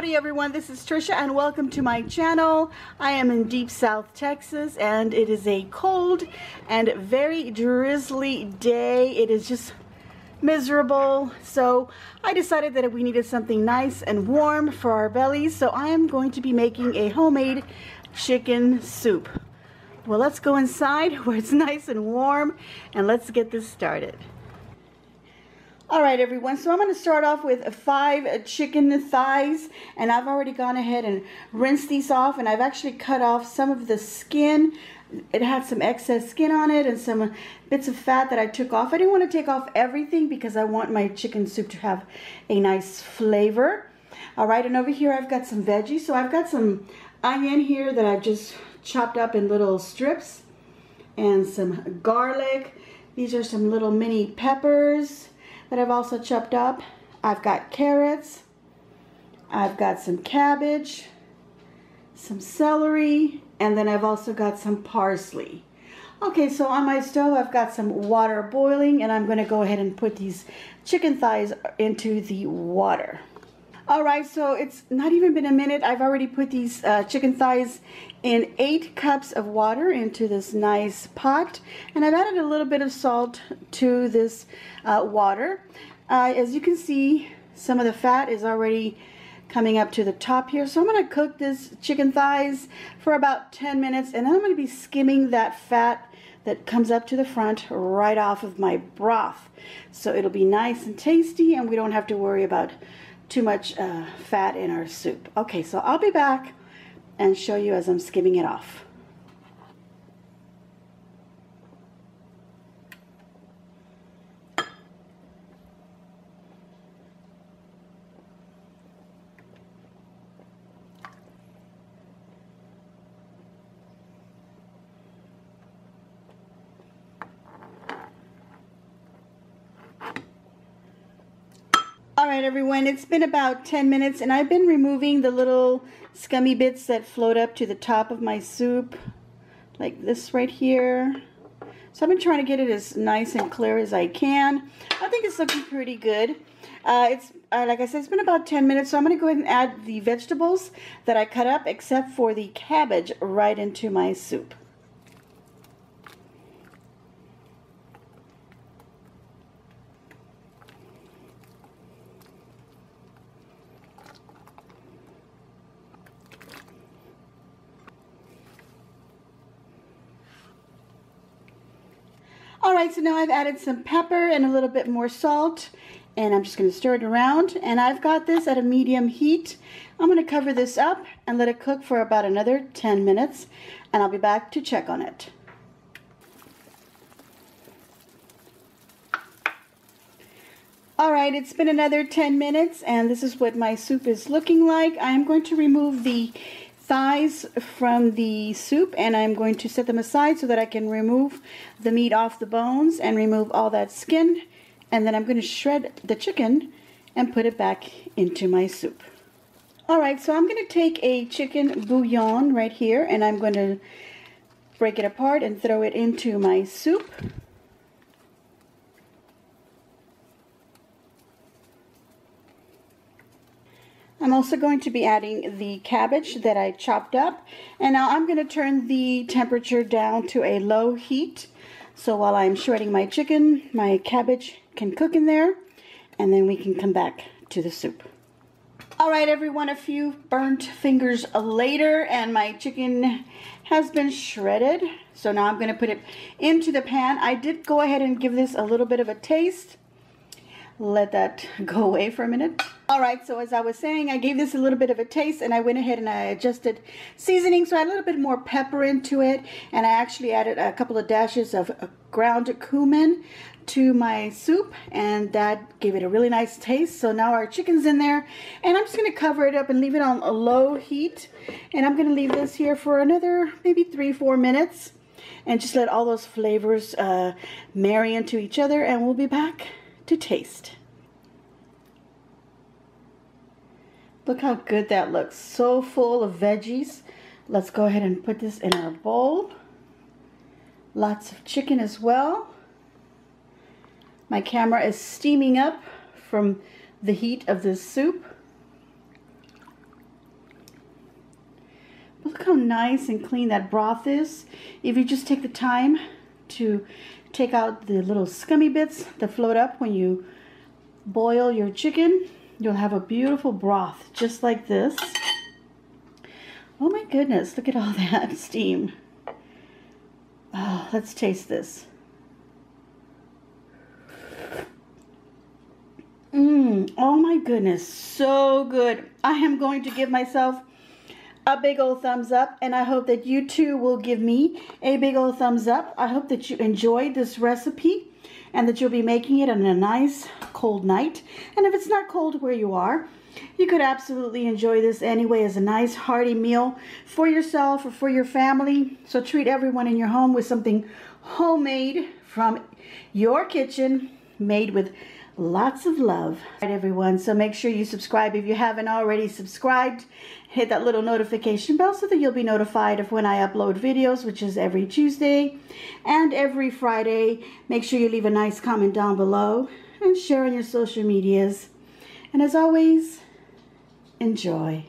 Howdy everyone, this is Tricia and welcome to my channel. I am in deep South Texas and it is a cold and very drizzly day. It is just miserable, so I decided that we needed something nice and warm for our bellies, so I am going to be making a homemade chicken soup. Well, let's go inside where it's nice and warm and let's get this started. Alright everyone, so I'm going to start off with 5 chicken thighs, and I've already gone ahead and rinsed these off, and I've actually cut off some of the skin. It had some excess skin on it and some bits of fat that I took off. I didn't want to take off everything because I want my chicken soup to have a nice flavor. Alright, and over here I've got some veggies. So I've got some onion here that I've just chopped up in little strips, and some garlic. These are some little mini peppers that I've also chopped up. I've got carrots, I've got some cabbage, some celery, and then I've also got some parsley. Okay, so on my stove I've got some water boiling, and I'm going to go ahead and put these chicken thighs into the water. Alright, so it's not even been a minute. I've already put these chicken thighs in 8 cups of water into this nice pot, and I've added a little bit of salt to this water. As you can see, some of the fat is already coming up to the top here, so I'm going to cook this chicken thighs for about 10 minutes, and then I'm going to be skimming that fat that comes up to the front right off of my broth, so it'll be nice and tasty and we don't have to worry about too much fat in our soup. Okay, so I'll be back and show you as I'm skimming it off. Alright everyone, it's been about 10 minutes and I've been removing the little scummy bits that float up to the top of my soup, like this right here. So I've been trying to get it as nice and clear as I can. I think it's looking pretty good. Like I said, it's been about 10 minutes, so I'm going to go ahead and add the vegetables that I cut up, except for the cabbage, right into my soup. Alright, so now I've added some pepper and a little bit more salt, and I'm just going to stir it around, and I've got this at a medium heat. I'm going to cover this up and let it cook for about another 10 minutes, and I'll be back to check on it. Alright, it's been another 10 minutes, and this is what my soup is looking like. I'm going to remove the thighs from the soup, and I'm going to set them aside so that I can remove the meat off the bones and remove all that skin, and then I'm going to shred the chicken and put it back into my soup. Alright, so I'm going to take a chicken bouillon right here, and I'm going to break it apart and throw it into my soup. I'm also going to be adding the cabbage that I chopped up, and now I'm going to turn the temperature down to a low heat, so while I'm shredding my chicken, my cabbage can cook in there, and then we can come back to the soup. Alright everyone, a few burnt fingers later, and my chicken has been shredded, so now I'm going to put it into the pan. I did go ahead and give this a little bit of a taste. Let that go away for a minute. Alright, so as I was saying, I gave this a little bit of a taste, and I went ahead and I adjusted seasoning, so I had a little bit more pepper into it, and I actually added a couple of dashes of ground cumin to my soup, and that gave it a really nice taste. So now our chicken's in there, and I'm just going to cover it up and leave it on a low heat, and I'm going to leave this here for another maybe 3-4 minutes and just let all those flavors marry into each other, and we'll be back to taste. Look how good that looks. So full of veggies. Let's go ahead and put this in our bowl. Lots of chicken as well. My camera is steaming up from the heat of this soup. look how nice and clean that broth is. If you just take the time to take out the little scummy bits that float up when you boil your chicken, you'll have a beautiful broth just like this. Oh my goodness, look at all that steam. Oh, let's taste this. Oh my goodness, so good. I am going to give myself a big old thumbs up, and I hope that you too will give me a big old thumbs up. I hope that you enjoyed this recipe and that you'll be making it on a nice cold night. And if it's not cold where you are, you could absolutely enjoy this anyway as a nice hearty meal for yourself or for your family. So treat everyone in your home with something homemade from your kitchen, made with lots of love. All right, everyone, so make sure you subscribe if you haven't already subscribed. Hit that little notification bell so that you'll be notified of when I upload videos, which is every Tuesday and every Friday. Make sure you leave a nice comment down below and share on your social medias. And as always, enjoy.